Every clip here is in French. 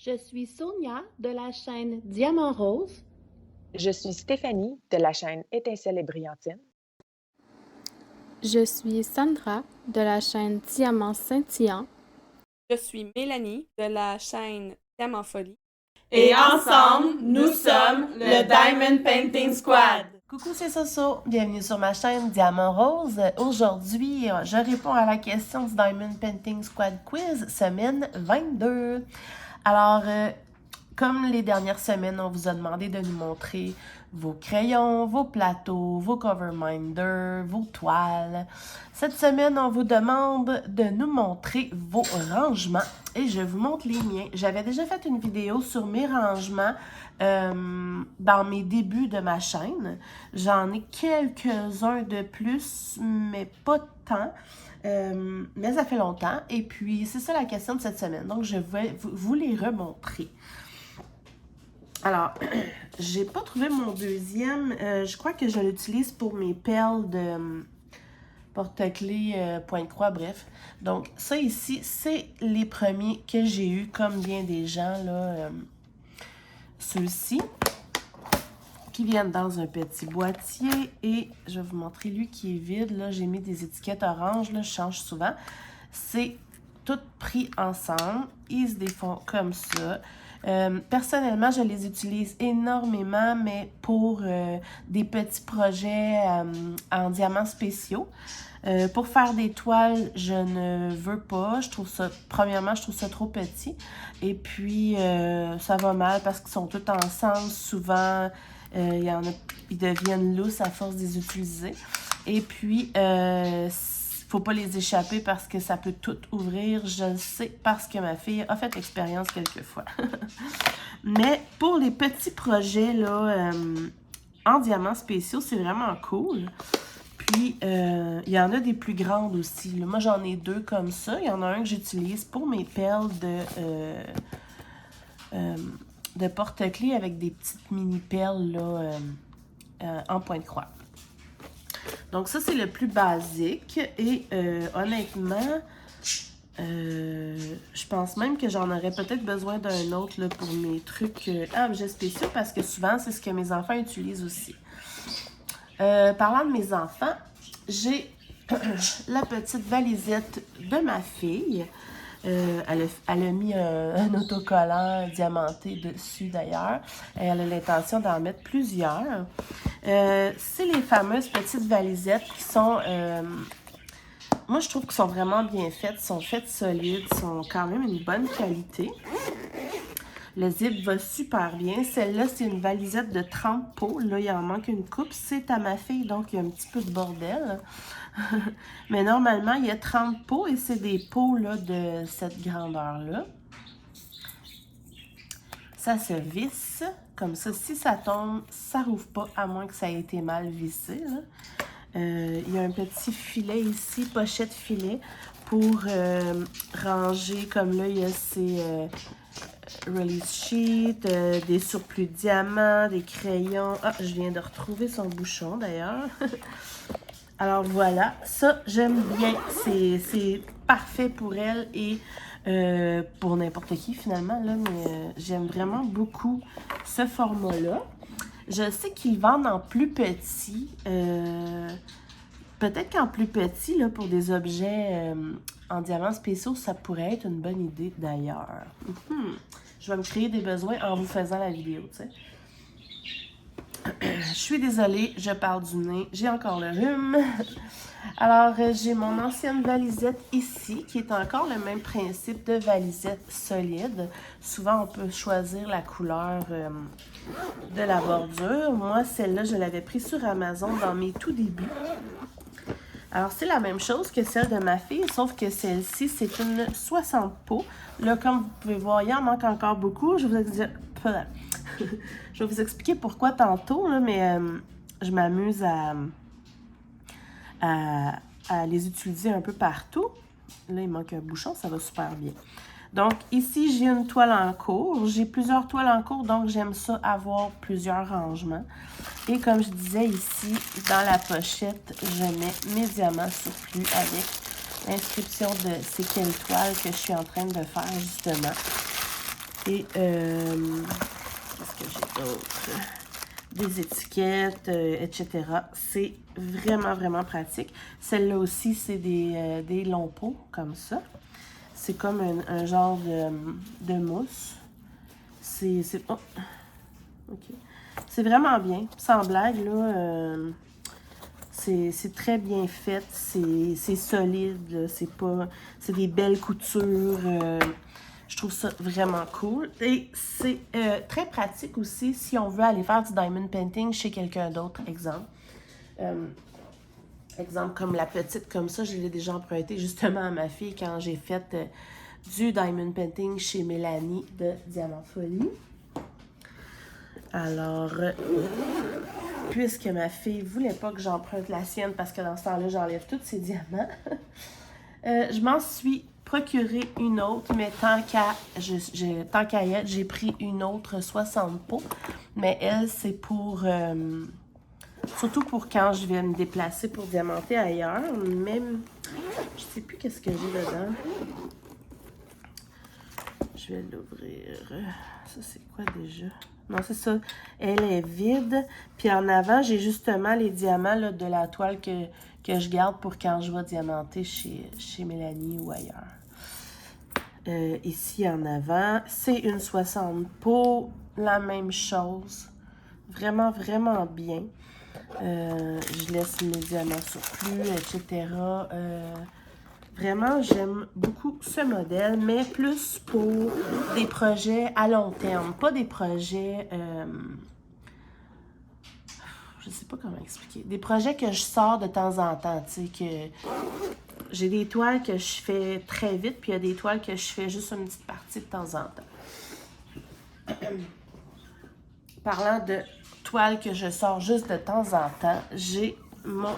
Je suis Sonia de la chaîne Diamant Rose. Je suis Stéphanie de la chaîne Étincelle et Brillantine. Je suis Sandra de la chaîne Diamant Scintillant. Je suis Mélanie de la chaîne Diamant Folie. Et ensemble, nous sommes le Diamond Painting Squad. Coucou, c'est Soso. Bienvenue sur ma chaîne Diamant Rose. Aujourd'hui, je réponds à la question du Diamond Painting Squad Quiz, semaine 22. Alors, comme les dernières semaines, on vous a demandé de nous montrer vos crayons, vos plateaux, vos coverminders, vos toiles. Cette semaine, on vous demande de nous montrer vos rangements et je vous montre les miens. J'avais déjà fait une vidéo sur mes rangements dans mes débuts de ma chaîne. J'en ai quelques-uns de plus, mais pas tant. Mais ça fait longtemps. Et puis, c'est ça la question de cette semaine. Donc, je vais vous les remontrer. Alors, j'ai pas trouvé mon deuxième. Je crois que je l'utilise pour mes perles de porte-clés, pointe-croix, bref. Donc, ça ici, c'est les premiers que j'ai eus, comme bien des gens, là. Ceux-ci, qui viennent dans un petit boîtier. Et je vais vous montrer lui qui est vide. Là, j'ai mis des étiquettes oranges, là, je change souvent. C'est tout pris ensemble. Ils se défont comme ça. Personnellement, je les utilise énormément, mais pour des petits projets en diamants spéciaux. Pour faire des toiles, je ne veux pas. Je trouve ça, premièrement, je trouve ça trop petit. Et puis, ça va mal parce qu'ils sont tous ensemble. Souvent, il y en a, ils deviennent lousses à force de les utiliser. Et puis, faut pas les échapper parce que ça peut tout ouvrir. Je le sais parce que ma fille a fait l'expérience quelques fois. Mais pour les petits projets là, en diamants spéciaux, c'est vraiment cool. Puis, il y en a des plus grandes aussi. Là. Moi, j'en ai deux comme ça. Il y en a un que j'utilise pour mes perles de porte-clés avec des petites mini-perles là, en pointe-croix. Donc, ça, c'est le plus basique. Et honnêtement, je pense même que j'en aurais peut-être besoin d'un autre là, pour mes trucs objets spéciaux parce que souvent, c'est ce que mes enfants utilisent aussi. Parlant de mes enfants, j'ai la petite valisette de ma fille. Elle a mis un autocollant diamanté dessus d'ailleurs. Elle a l'intention d'en mettre plusieurs. C'est les fameuses petites valisettes qui sont... moi, je trouve qu'elles sont vraiment bien faites. Sont faites solides, sont quand même une bonne qualité. Le zip va super bien. Celle-là, c'est une valisette de 30 pots. Là, il en manque une coupe. C'est à ma fille, donc il y a un petit peu de bordel. Mais normalement, il y a 30 pots et c'est des pots là, de cette grandeur-là. Ça se visse. Comme ça, si ça tombe, ça ne rouvre pas, à moins que ça ait été mal vissé. Il y a un petit filet ici, pochette filet, pour ranger. Comme là, il y a ces... release sheet, des surplus de diamants, des crayons. Ah, je viens de retrouver son bouchon d'ailleurs. Alors voilà, ça j'aime bien. C'est parfait pour elle et pour n'importe qui finalement. Là, mais j'aime vraiment beaucoup ce format-là. Je sais qu'ils vendent en plus petit. Peut-être qu'en plus petit, là, pour des objets en diamants spéciaux, ça pourrait être une bonne idée d'ailleurs. Je vais me créer des besoins en vous faisant la vidéo, tu sais. Je suis désolée, je parle du nez, j'ai encore le rhume. Alors, j'ai mon ancienne valisette ici, qui est encore le même principe de valisette solide. Souvent, on peut choisir la couleur de la bordure. Moi, celle-là, je l'avais prise sur Amazon dans mes tout débuts. Alors, c'est la même chose que celle de ma fille, sauf que celle-ci, c'est une 60 pots. Là, comme vous pouvez voir, il en manque encore beaucoup. Je vais vous expliquer pourquoi tantôt, là, mais je m'amuse à les utiliser un peu partout. Là, il manque un bouchon, ça va super bien. Donc, ici, j'ai une toile en cours. J'ai plusieurs toiles en cours, donc j'aime ça avoir plusieurs rangements. Et comme je disais ici, dans la pochette, je mets mes diamants surplus avec l'inscription de c'est quelle toile que je suis en train de faire, justement. Et qu'est-ce que j'ai d'autre? Des étiquettes, etc. C'est vraiment, vraiment pratique. Celle-là aussi, c'est des longs pots, comme ça. C'est comme un genre de mousse. Oh, OK. C'est vraiment bien. Sans blague, là, c'est très bien fait. C'est solide. C'est des belles coutures. Je trouve ça vraiment cool. Et c'est très pratique aussi si on veut aller faire du diamond painting chez quelqu'un d'autre, exemple. Exemple comme la petite comme ça, je l'ai déjà emprunté justement à ma fille quand j'ai fait du diamond painting chez Mélanie de Diamant Folie. Alors, puisque ma fille voulait pas que j'emprunte la sienne parce que dans ce temps-là, j'enlève tous ses diamants, je m'en suis procuré une autre, mais tant qu'à y être, j'ai pris une autre 60 pots. Mais elle, c'est pour... surtout pour quand je vais me déplacer pour diamanter ailleurs. Même, je sais plus qu'est-ce que j'ai dedans. Je vais l'ouvrir. Ça, c'est quoi déjà? Non, c'est ça. Elle est vide. Puis en avant, j'ai justement les diamants là, de la toile que je garde pour quand je vais diamanter chez Mélanie ou ailleurs. Ici en avant, c'est une 60 pots. La même chose. Vraiment, vraiment bien. Je laisse mes diamants surplus, etc. Vraiment, j'aime beaucoup ce modèle, mais plus pour des projets à long terme, pas des projets, je sais pas comment expliquer, des projets que je sors de temps en temps, tu sais, que j'ai des toiles que je fais très vite, puis il y a des toiles que je fais juste une petite partie de temps en temps. Parlant de toiles que je sors juste de temps en temps, j'ai mon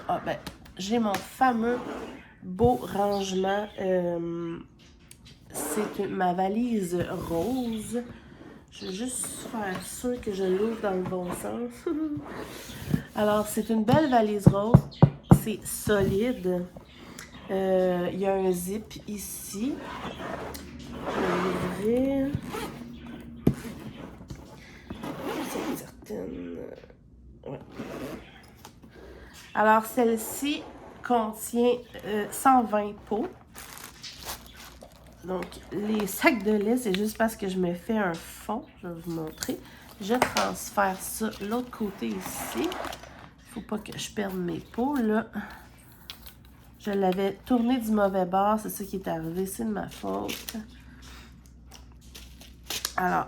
fameux beau rangement. C'est ma valise rose. Je vais juste faire sûr que je l'ouvre dans le bon sens. Alors, c'est une belle valise rose. C'est solide. Il y a un zip ici. Je vais l'ouvrir. Ouais. Alors, celle-ci contient 120 pots. Donc, les sacs de lait, c'est juste parce que je me fais un fond. Je vais vous montrer. Je transfère ça de l'autre côté ici. Il ne faut pas que je perde mes pots, là. Je l'avais tourné du mauvais bord. C'est ça qui est arrivé. C'est de ma faute. Alors...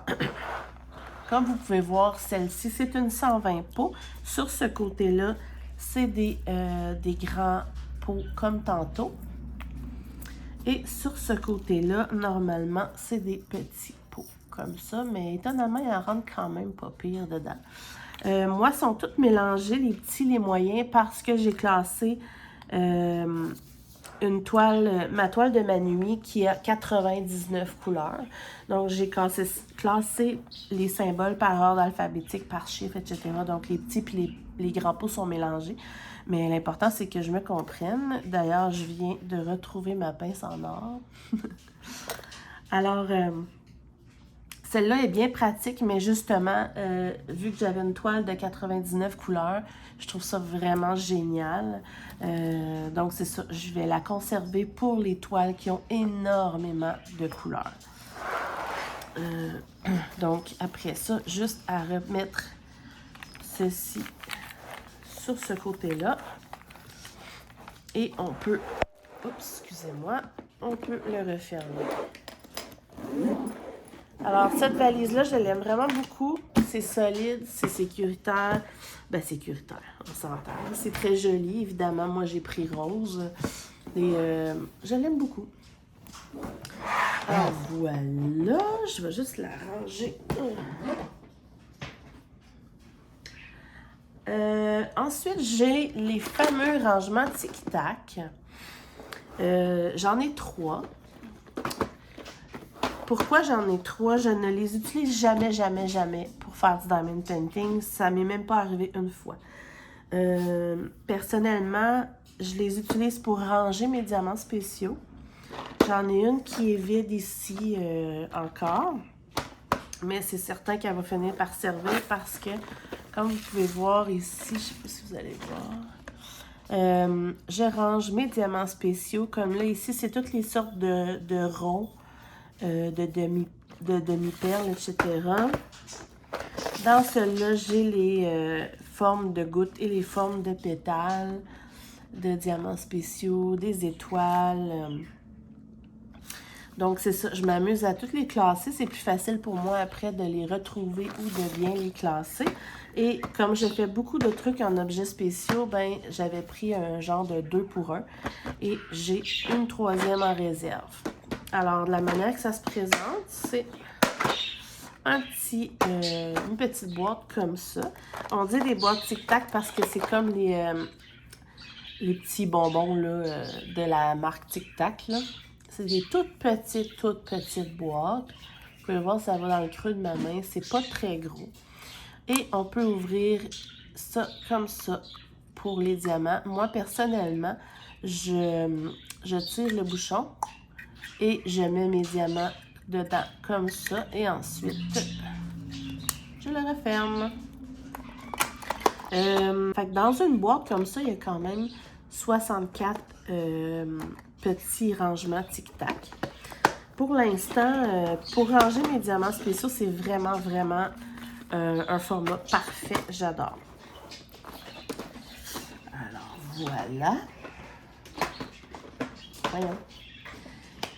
Comme vous pouvez voir, celle-ci, c'est une 120 pots. Sur ce côté-là, c'est des grands pots comme tantôt. Et sur ce côté-là, normalement, c'est des petits pots comme ça. Mais étonnamment, il en rentre quand même pas pire dedans. Moi, ils sont tous mélangés, les petits, les moyens, parce que j'ai classé ma toile de ma nuit qui a 99 couleurs. Donc, j'ai classé les symboles par ordre alphabétique, par chiffre, etc. Donc, les petits et les grands pots sont mélangés. Mais l'important, c'est que je me comprenne. D'ailleurs, je viens de retrouver ma pince en or. Alors, celle-là est bien pratique, mais justement, vu que j'avais une toile de 99 couleurs, je trouve ça vraiment génial. Donc, c'est ça. Je vais la conserver pour les toiles qui ont énormément de couleurs. Donc, après ça, juste à remettre ceci sur ce côté-là. Et on peut... Oups, excusez-moi. On peut le refermer. Alors, cette valise-là, je l'aime vraiment beaucoup. C'est solide, c'est sécuritaire. Ben, sécuritaire, on s'entend. C'est très joli, évidemment. Moi, j'ai pris rose. Et je l'aime beaucoup. Alors, voilà. Je vais juste la ranger. Ensuite, j'ai les fameux rangements tic-tac. J'en ai 3. Pourquoi j'en ai 3? Je ne les utilise jamais, jamais, jamais pour faire du diamond painting. Ça m'est même pas arrivé une fois. Personnellement, je les utilise pour ranger mes diamants spéciaux. J'en ai une qui est vide ici encore. Mais c'est certain qu'elle va finir par servir parce que, comme vous pouvez voir ici, je ne sais pas si vous allez voir, je range mes diamants spéciaux. Comme là, ici, c'est toutes les sortes de ronds, de demi-perles, etc. Dans celui-là, j'ai les formes de gouttes et les formes de pétales, de diamants spéciaux, des étoiles. Donc, c'est ça. Je m'amuse à toutes les classer. C'est plus facile pour moi après de les retrouver ou de bien les classer. Et comme je fais beaucoup de trucs en objets spéciaux, ben j'avais pris un genre de 2 pour 1. Et j'ai une 3e en réserve. Alors, de la manière que ça se présente, c'est une petite boîte comme ça. On dit des boîtes tic-tac parce que c'est comme les petits bonbons là, de la marque tic-tac, là. C'est des toutes petites boîtes. Vous pouvez voir, ça va dans le creux de ma main. C'est pas très gros. Et on peut ouvrir ça comme ça pour les diamants. Moi, personnellement, je tire le bouchon et je mets mes diamants dedans comme ça. Et ensuite, je le referme. Fait que dans une boîte comme ça, il y a quand même 64 petits rangements tic-tac. Pour l'instant, pour ranger mes diamants spéciaux, c'est vraiment un format parfait. J'adore. Alors, voilà. Voyons.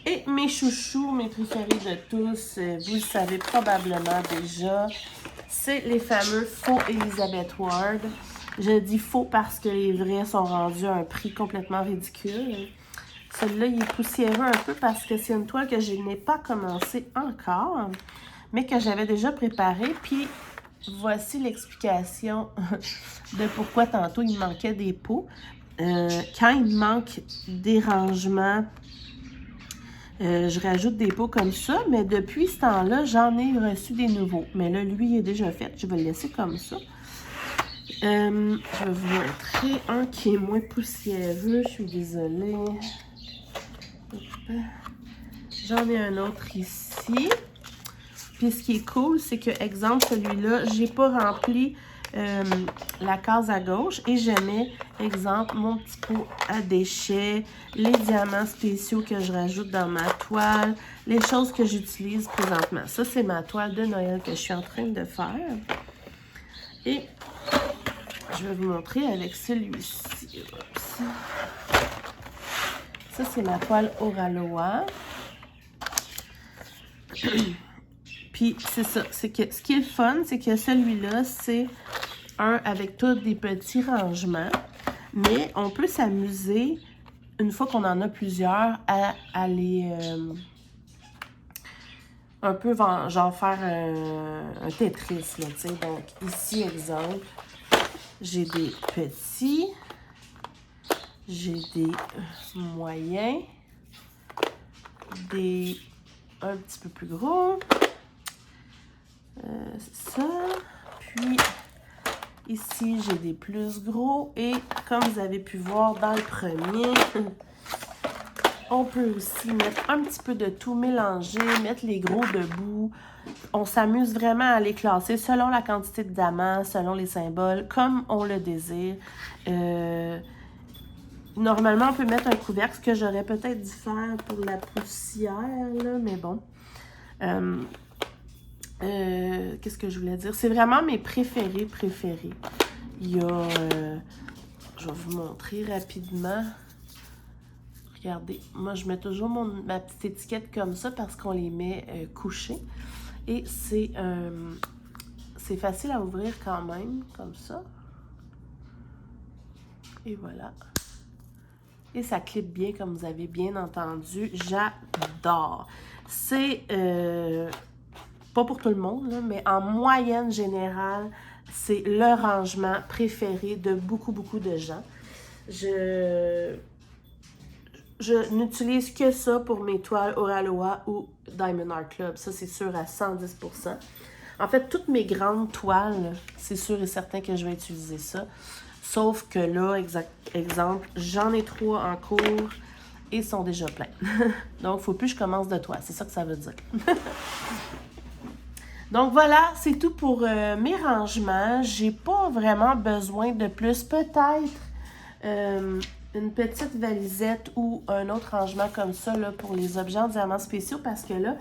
Et mes chouchous, mes préférés de tous, vous le savez probablement déjà, c'est les fameux faux Elizabeth Ward. Je dis faux parce que les vrais sont rendus à un prix complètement ridicule. Celui-là, il est poussiéreux un peu parce que c'est une toile que je n'ai pas commencé encore, mais que j'avais déjà préparée. Puis, voici l'explication de pourquoi tantôt il manquait des pots. Quand il manque des rangements, je rajoute des pots comme ça, mais depuis ce temps-là, j'en ai reçu des nouveaux. Mais là, lui, il est déjà fait. Je vais le laisser comme ça. Je vais vous montrer un qui est moins poussiéreux. Je suis désolée. J'en ai un autre ici. Puis ce qui est cool, c'est que, exemple, celui-là, j'ai pas rempli la case à gauche et je mets, exemple, mon petit pot à déchets, les diamants spéciaux que je rajoute dans ma toile, les choses que j'utilise présentement. Ça, c'est ma toile de Noël que je suis en train de faire. Et je vais vous montrer avec celui-ci. Ça, c'est ma toile Oraloa. Puis, c'est ça. C'est que ce qui est le fun, c'est que celui-là, c'est un avec tous des petits rangements. Mais on peut s'amuser, une fois qu'on en a plusieurs, à les... un peu genre faire un Tetris, là, tu sais. Donc, ici, exemple, j'ai des petits, j'ai des moyens, des un petit peu plus gros, ça, puis ici, j'ai des plus gros, et comme vous avez pu voir dans le premier, on peut aussi mettre un petit peu de tout, mélanger, mettre les gros debout. On s'amuse vraiment à les classer selon la quantité de diamants, selon les symboles, comme on le désire. Normalement, on peut mettre un couvercle, ce que j'aurais peut-être dû faire pour la poussière, là, mais bon. Qu'est-ce que je voulais dire? C'est vraiment mes préférés. Il y a... je vais vous montrer rapidement. Regardez, moi je mets toujours ma petite étiquette comme ça parce qu'on les met couchés. Et c'est facile à ouvrir quand même, comme ça. Et voilà. Et ça clip bien, comme vous avez bien entendu. J'adore. C'est pas pour tout le monde, là, mais en moyenne générale, c'est le rangement préféré de beaucoup de gens. Je n'utilise que ça pour mes toiles Oraloa ou Diamond Art Club. Ça, c'est sûr à 110%. En fait, toutes mes grandes toiles, c'est sûr et certain que je vais utiliser ça. Sauf que là, exemple, j'en ai 3 en cours et ils sont déjà pleins. Donc, il ne faut plus que je commence de toile. C'est ça que ça veut dire. Donc voilà, c'est tout pour mes rangements. J'ai pas vraiment besoin de plus. Peut-être une petite valisette ou un autre rangement comme ça là, pour les objets en diamants spéciaux parce que là,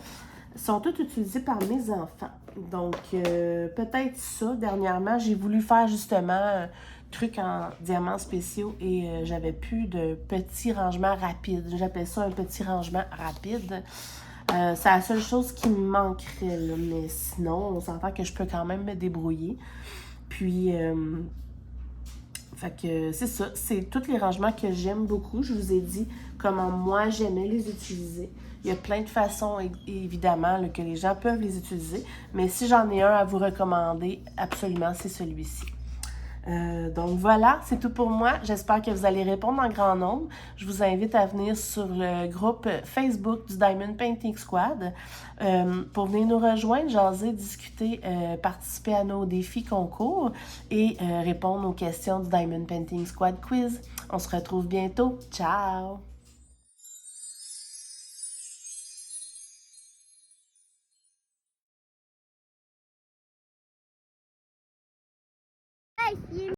ils sont tous utilisés par mes enfants. Donc peut-être ça. Dernièrement, j'ai voulu faire justement un truc en diamants spéciaux et j'avais plus de petits rangements rapides. J'appelle ça un petit rangement rapide. C'est la seule chose qui me manquerait, là, mais sinon, on s'entend que je peux quand même me débrouiller. Puis, fait que c'est ça, c'est tous les rangements que j'aime beaucoup. Je vous ai dit comment moi j'aimais les utiliser. Il y a plein de façons, évidemment, là, que les gens peuvent les utiliser, mais si j'en ai un à vous recommander, absolument, c'est celui-ci. Donc voilà, c'est tout pour moi. J'espère que vous allez répondre en grand nombre. Je vous invite à venir sur le groupe Facebook du Diamond Painting Squad pour venir nous rejoindre, jaser, discuter, participer à nos défis concours et répondre aux questions du Diamond Painting Squad Quiz. On se retrouve bientôt. Ciao!